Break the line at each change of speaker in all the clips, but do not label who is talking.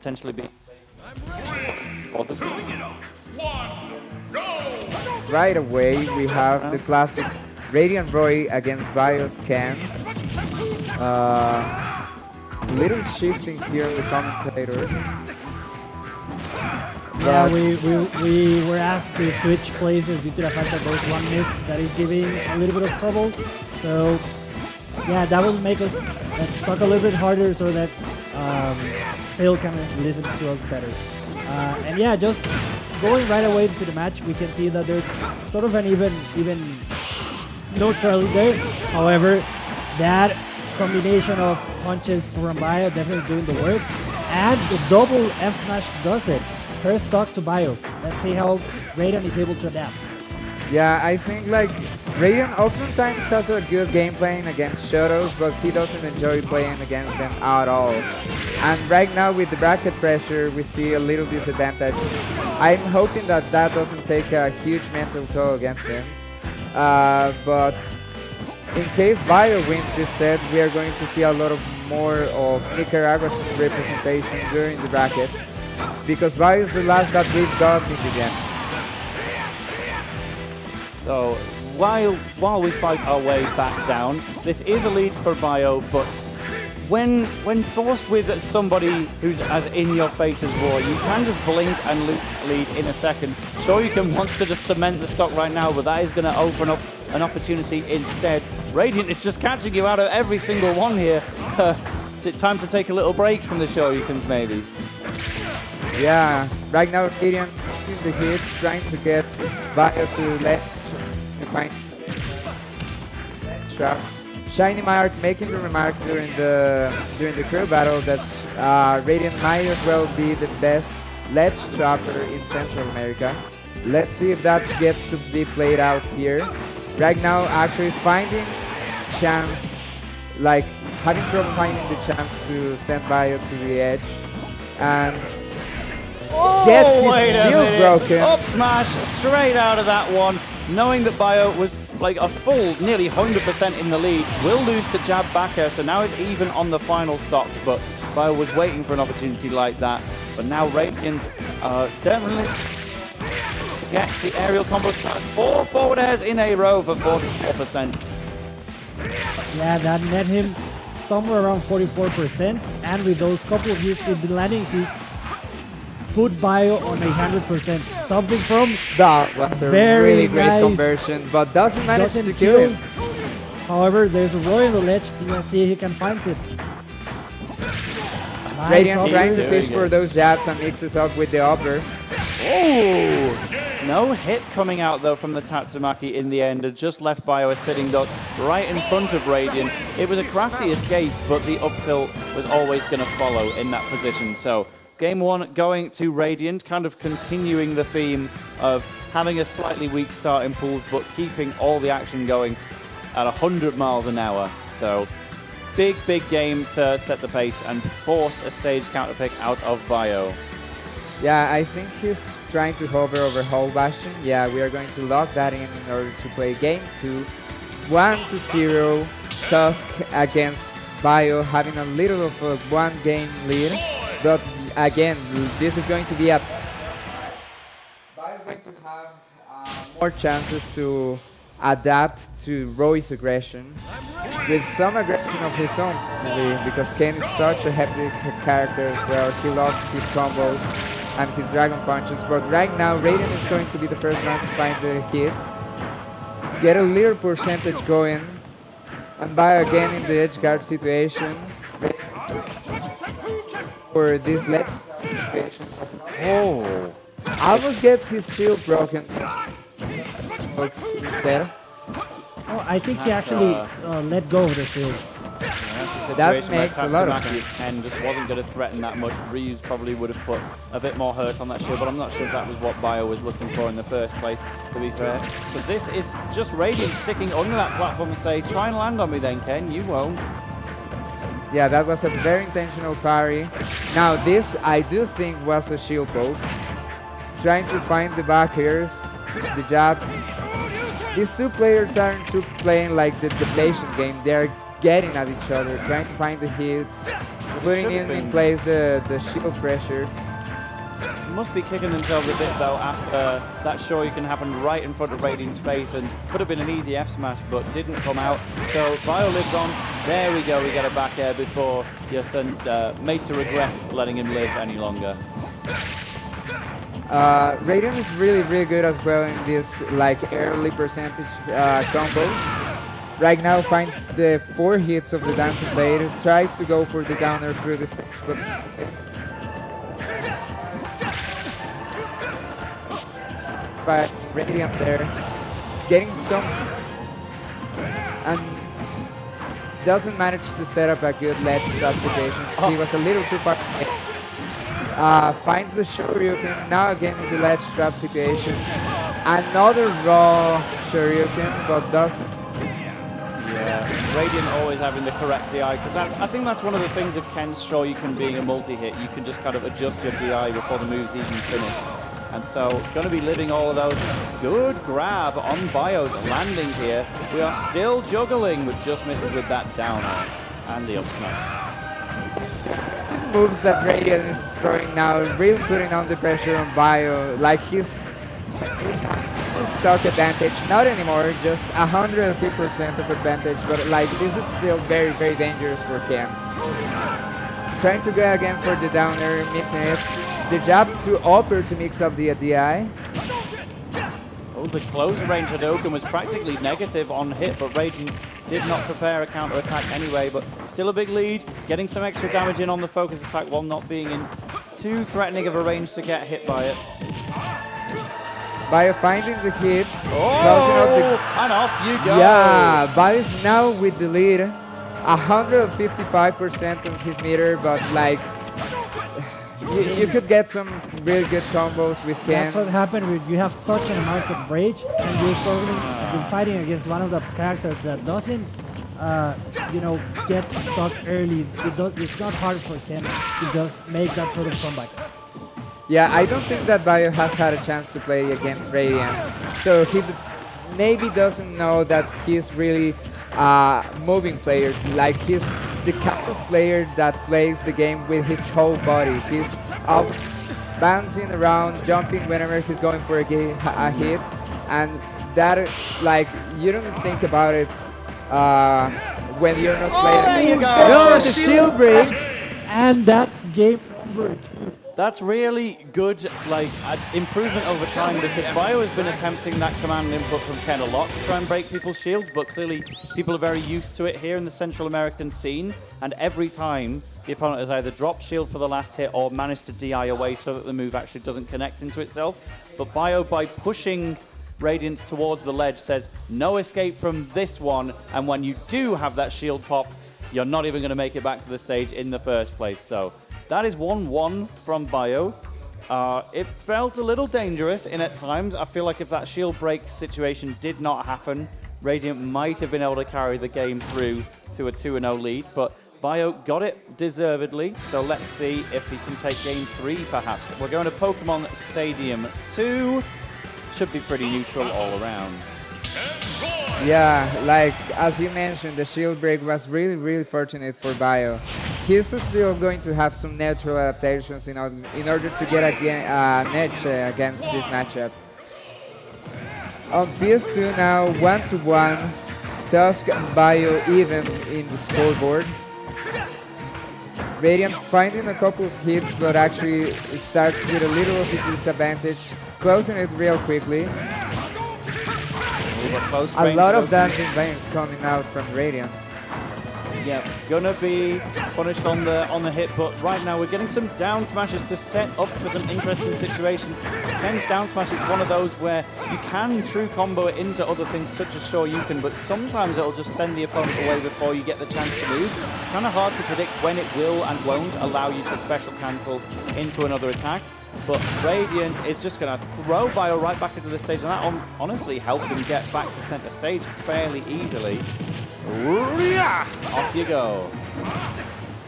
potentially be.
Right away, we have the classic Radiant Roy against Bhio Ken. Little shifting here in the commentators.
Yeah, we were asked to switch places due to the fact that there's one myth that is giving a little bit of trouble. So, yeah, that will make us talk a little bit harder so that Phil can listen to us better. And yeah, just going right away into the match, we can see that there's sort of an even neutrality there. However, that combination of punches from Bhio definitely doing the work. And the double F smash does it. First stock to Bhio. Let's see how Radiant is able to adapt.
Yeah, I think like Radiant oftentimes has a good game playing against Shotos, but he doesn't enjoy playing against them at all. And right now with the bracket pressure, we see a little disadvantage. I'm hoping that that doesn't take a huge mental toll against him. But in case Bhio wins this set, we are going to see a lot of more of Nicaragua's representation during the bracket, because Bhio is the last that we've got in the game.
So while we fight our way back down, this is a lead for Bhio, but when forced with somebody who's as in your face as Roy, you can just blink and lose the lead in a second. Sure, you can want to just cement the stock right now, but that is going to open up an opportunity instead. Radiant is just catching you out of every single one here. Is it time to take a little break from the Shoryukens, maybe?
Yeah, right now Radiant in the hit, trying to get Bhio to let find traps. Shiny Mart making the remark during the crew battle that Radiant might as well be the best ledge trapper in Central America. Let's see if that gets to be played out here. Right now, actually finding chance, like having trouble finding the chance to send Bhio to the edge, and gets his shield broken.
Up smash straight out of that one, knowing that Bhio was like a full nearly 100% in the lead, will lose to jab backer, so now it's even on the final stocks, but Bhio was waiting for an opportunity like that. But now Radiant definitely gets the aerial combo start. 4 forward airs in a row for 44%.
Yeah, that net him somewhere around 44%, and with those couple of hits with the landing, he's put Bhio on 100%. Something from
that was a
very
really great
nice
conversion, but doesn't manage to kill him.
However, there's a Roy on the ledge. Let's see if he can find it. Nice
Radiant trying to fish for those jabs and mixes up with the upper.
Oh! No hit coming out though from the Tatsumaki in the end. It just left Bhio a sitting duck right in front of Radiant. It was a crafty escape, but the up tilt was always going to follow in that position. So game one going to Radiant, kind of continuing the theme of having a slightly weak start in pools, but keeping all the action going at 100 miles an hour. So big game to set the pace and force a stage counter pick out of Bhio.
Yeah, I think he's trying to hover over Hull Bastion. Yeah, we are going to lock that in order to play game 2. 1-0 Tusk against Bhio, having a little of a 1 game lead. But again, this is going to be a... Bhio is going to have more chances to adapt to Roy's aggression with some aggression of his own, maybe, because Ken is such a hectic character as well. He loves his combos and his dragon punches, but right now Radiant is going to be the first one to find the hits, get a little percentage going, and Bhio again in the edge guard situation for this ledge situation.
Oh!
Almost gets his shield broken. Instead.
Oh, I think he actually let go of the shield.
That makes a lot of sense.
And just wasn't going to threaten that much. Ryu's probably would have put a bit more hurt on that shield, but I'm not sure if that was what Bhio was looking for in the first place, to be fair. But this is just Radiant sticking under that platform and say, try and land on me then, Ken, you won't.
Yeah, that was a very intentional parry. Now this, I do think, was a shield poke. Trying to find the back airs, the jabs. These two players aren't playing like the patient game. They're getting at each other, trying to find the hits. putting in place the shield pressure.
Must be kicking themselves a bit though after that Shoryuken happened right in front of Radiant's face and could have been an easy F smash but didn't come out. So Bhio lives on. There we go, we get a back air before you're made to regret letting him live any longer.
Radiant is really good as well in this like early percentage combos. Right now finds the 4 hits of the dancing blade, tries to go for the downer through the stage, but Radiant there, getting some, and doesn't manage to set up a good ledge trap situation. He was a little too far. Finds the Shoryuken, now again in the ledge trap situation. Another raw Shoryuken, but doesn't.
Yeah, Radiant always having the correct DI, because I think that's one of the things of Ken's Shoryuken being a multi-hit. You can just kind of adjust your DI before the move's even finished. And so, going to be living all of those. Good grab on Bhio's landing here. We are still juggling, but just misses with that down air and the up smash.
Moves that Radiant is throwing now, really putting on the pressure on Bhio. Like he's stock advantage, not anymore, just 150% of advantage, but like this is still very dangerous for Ken. Trying to go again for the downer, missing it. The jab to upper to mix up the DI.
Oh, the close range Hadouken was practically negative on hit, but Radiant did not prepare a counter attack anyway, but still a big lead, getting some extra damage in on the focus attack while not being in too threatening of a range to get hit by it.
Bhio finding the hits,
oh, and off you go.
Yeah, Bhio's now with the lead, 155% on his meter, but like you could get some really good combos with Ken.
That's what happened when you have such an amount of rage and you're fighting against one of the characters that doesn't, you know, get stuck early. It's not hard for Ken to just make that sort of comeback.
Yeah, I don't think that Bhio has had a chance to play against Radiant, so he maybe doesn't know that he's really moving player. Like he's the kind of player that plays the game with his whole body. He's out bouncing around, jumping whenever he's going for a hit, and that like you don't think about it when you're not playing.
There you go.
No, the shield break,
and that's game over.
That's really good, like, improvement over time, because Bhio has been attempting that command input from Ken a lot to try and break people's shields, but clearly people are very used to it here in the Central American scene, and every time the opponent has either dropped shield for the last hit or managed to DI away so that the move actually doesn't connect into itself. But Bhio, by pushing Radiant towards the ledge, says no escape from this one, and when you do have that shield pop, you're not even going to make it back to the stage in the first place. So that is 1-1 from Bhio. It felt a little dangerous at times. I feel like if that shield break situation did not happen, Radiant might have been able to carry the game through to a 2-0 lead, but Bhio got it deservedly, so let's see if he can take game 3 perhaps. We're going to Pokemon Stadium 2. Should be pretty neutral all around.
Yeah, like as you mentioned, the shield break was really fortunate for Bhio. He's still going to have some natural adaptations in order to get an edge against this matchup. On PS2 now, 1-1, Tusk and Bhio even in the scoreboard. Radiant finding a couple of hits, but actually starts with a little of a disadvantage, closing it real quickly. A lot of dancing lanes coming out from Radiant.
Yeah, gonna be punished on the hit, but right now we're getting some down smashes to set up for some interesting situations. Ken's down smash is one of those where you can true combo it into other things such as Shoryuken, but sometimes it'll just send the opponent away before you get the chance to move. It's kind of hard to predict when it will and won't allow you to special cancel into another attack. But Radiant is just going to throw Bhio right back into the stage, and that honestly helped him get back to center stage fairly easily. Off you go.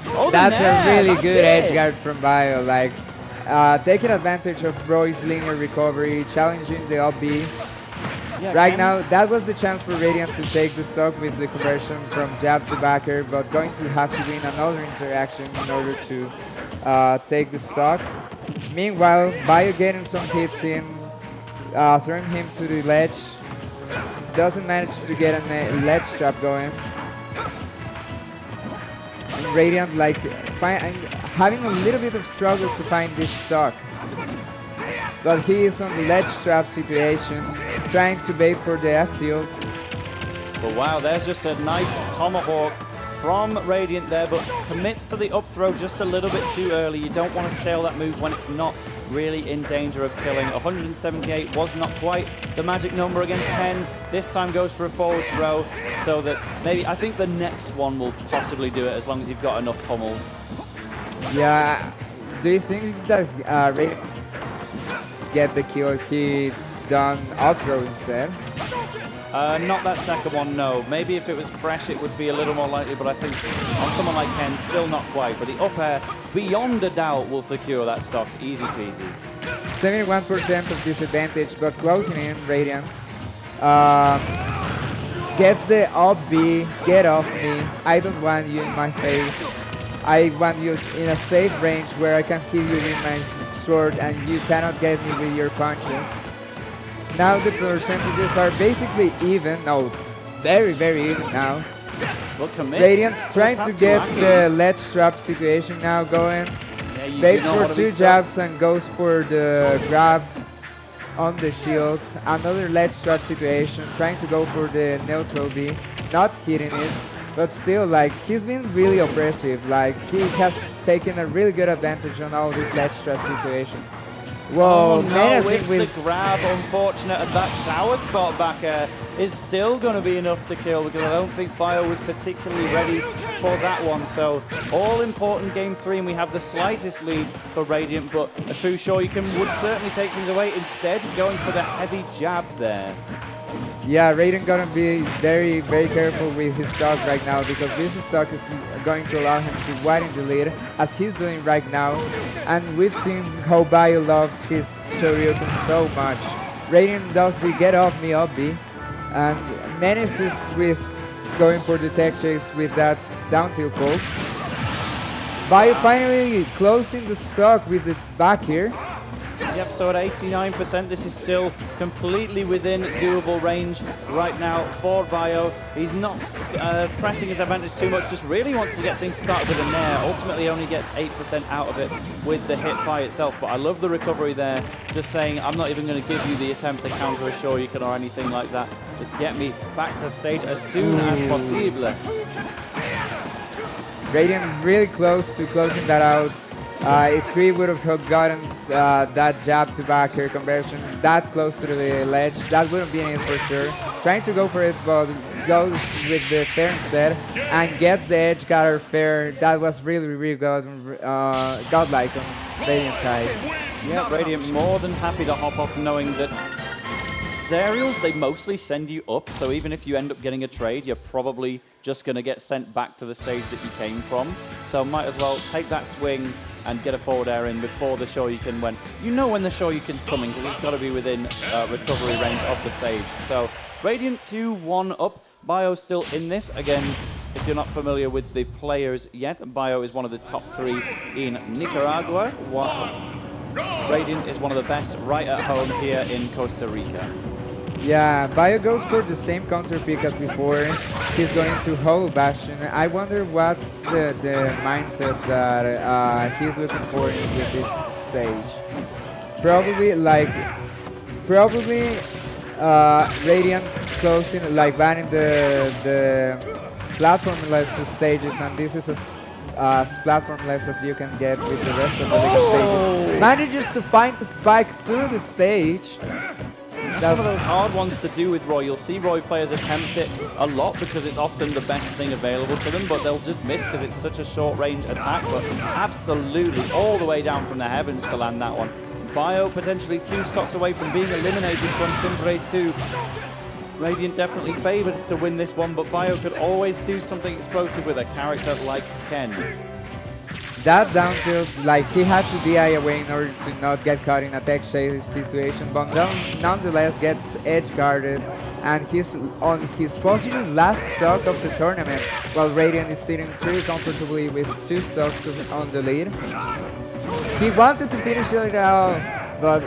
Oh,
that's a really good edge guard from Bhio, like taking advantage of Roy's linear recovery, challenging the up B.
Yeah,
Right
Ken-
now, that was the chance for Radiant to take the stock with the conversion from jab to backer, but going to have to win another interaction in order to take the stock. Meanwhile, Bhio getting some hits in, throwing him to the ledge. Doesn't manage to get a ledge trap going. And Radiant like having a little bit of struggles to find this stock. But he is on the ledge trap situation, trying to bait for the F tilt.
But wow, there's just a nice tomahawk from Radiant there, but commits to the up throw just a little bit too early. You don't want to stale that move when it's not really in danger of killing. 178 was not quite the magic number against Ken. This time goes for a forward throw, so that maybe, I think the next one will possibly do it as long as you've got enough pummels.
Yeah, do you think that Radiant get the kill if he done up throw instead?
Not that second one, no. Maybe if it was fresh, it would be a little more likely, but I think on someone like Ken, still not quite. But the up air, beyond a doubt, will secure that stock. Easy peasy.
71% of disadvantage, but closing in, Radiant. Gets the up B, get off me. I don't want you in my face. I want you in a safe range where I can hit you with my sword and you cannot get me with your punches. Now the percentages are basically even. No, very, very even now.
Well, commit.
Radiant's trying to get
Tatsumaki.
the ledge trap situation now going.
Yeah, you do
Baits
not want
for
to be
2
stuck.
jabs and goes for the grab on the shield. Another ledge trap situation, trying to go for the neutral B, not hitting it, but still, like, he's been really oppressive. Like, he has taken a really good advantage on all this ledge trap situation. Whoa,
Oh no,
menacing
with the grab, unfortunate, and that sour spot back air is still going to be enough to kill, because I don't think Bhio was particularly ready for that one. So all important game 3, and we have the slightest lead for Radiant, but a true Shoryuken would certainly take things away. Instead, going for the heavy jab there.
Yeah, Radiant gonna be very, very careful with his stock right now, because this stock is going to allow him to widen the lead, as he's doing right now. And we've seen how Bhio loves his Shoryuken so much. Radiant does the get off me up B, and menaces with going for the tech chase with that down tilt pull. Bhio finally closing the stock with the back here.
Yep, so at 89%, this is still completely within doable range right now for Bhio. He's not pressing his advantage too much, just really wants to get things started with a nair. Ultimately only gets 8% out of it with the hit by itself, but I love the recovery there, just saying I'm not even going to give you the attempt to counter a Shoryuken or anything like that. Just get me back to stage as soon as possible.
Radiant really close to closing that out. If we would have gotten that jab to backer conversion that close to the ledge, that wouldn't be in it for sure. Trying to go for it, but goes with the fair instead and gets the edge guard fair. That was really, really good, godlike on Radiant side.
Yeah, Radiant more than happy to hop off, knowing that aerials, they mostly send you up, so even if you end up getting a trade, you're probably just going to get sent back to the stage that you came from. So might as well take that swing and get a forward air in before the Shoryuken, when you know when the Shoryuken's coming, because it's got to be within recovery range of the stage. So Radiant 2-1 up. Bhio still in this. Again, if you're not familiar with the players yet, Bhio is one of the top 3 in Nicaragua. Radiant is one of the best right at home here in Costa Rica.
Yeah, Bhio goes for the same counter pick as before. He's going to Hollow Bastion. I wonder what's the mindset that he's looking for in with this stage. Probably Radiant closing, like banning the platform-less stages, and this is as platform-less as you can get with the rest of the stages. Manages to find the spike through the stage.
It's one of those hard ones to do with Roy. You'll see Roy players attempt it a lot because it's often the best thing available to them, but they'll just miss because it's such a short-range attack. But absolutely all the way down from the heavens to land that one. Bhio potentially 2 stocks away from being eliminated from Cumbre 2. Radiant definitely favoured to win this one, but Bhio could always do something explosive with a character like Ken.
that down tilt, like he had to DI away in order to not get caught in a tech chase situation, but nonetheless gets edge guarded, and he's on his possibly last stock of the tournament, while Radiant is sitting pretty comfortably with 2 stocks on the lead. He wanted to finish it out, but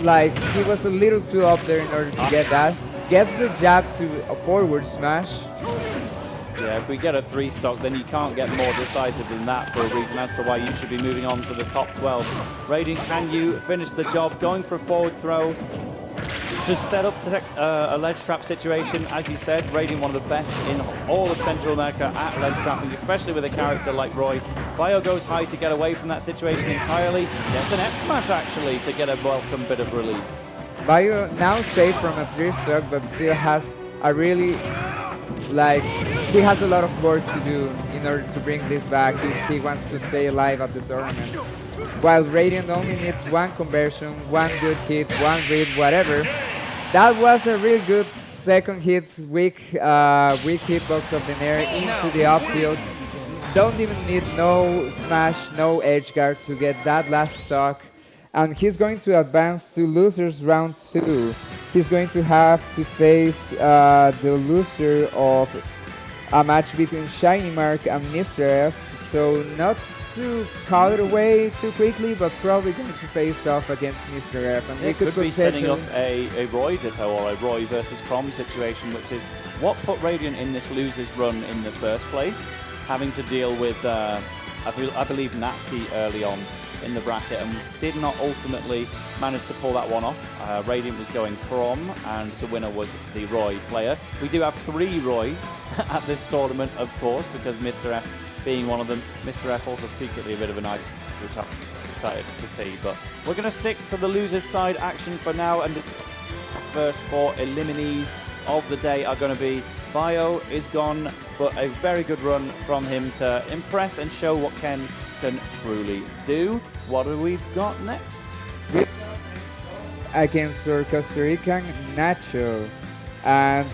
like he was a little too up there in order to get that. Gets the jab to a forward smash.
Yeah, if we get a 3 stock, then you can't get more decisive than that for a reason as to why you should be moving on to the top 12. Radiant, can you finish the job? Going for a forward throw to set up a ledge trap situation. As you said, Radiant one of the best in all of Central America at ledge trapping, especially with a character like Roy. Bhio goes high to get away from that situation entirely. Gets an F smash actually to get a welcome bit of relief.
Bhio now safe from a 3 stock, but still has a really, like, he has a lot of work to do in order to bring this back if he wants to stay alive at the tournament. While Radiant only needs 1 conversion, 1 good hit, 1 read, whatever. That was a really good second hit, weak hitbox of the Nair into the up tilt. Don't even need no smash, no edge guard to get that last stock. And he's going to advance to losers round 2. He's going to have to face the loser of a match between Shiny Mark and Mr. F. So not to call it away too quickly, but probably going to face off against Mr. F. And
it could be setting up a Roy Ditto or a Roy versus Crom situation, which is what put Radiant in this losers run in the first place, having to deal with, I believe, Natki early on in the bracket, and did not ultimately manage to pull that one off. Radiant was going Crom, and the winner was the Roy player. We do have 3 Roys at this tournament, of course, because Mr. F being one of them. Mr. F also secretly a bit of an ice, which I'm excited to see. But we're going to stick to the losers side action for now, and the first 4 eliminees of the day are going to be Bhio is gone, but a very good run from him to impress and show what Ken can truly do. What do we got next?
Against our Costa Rican Nacho, and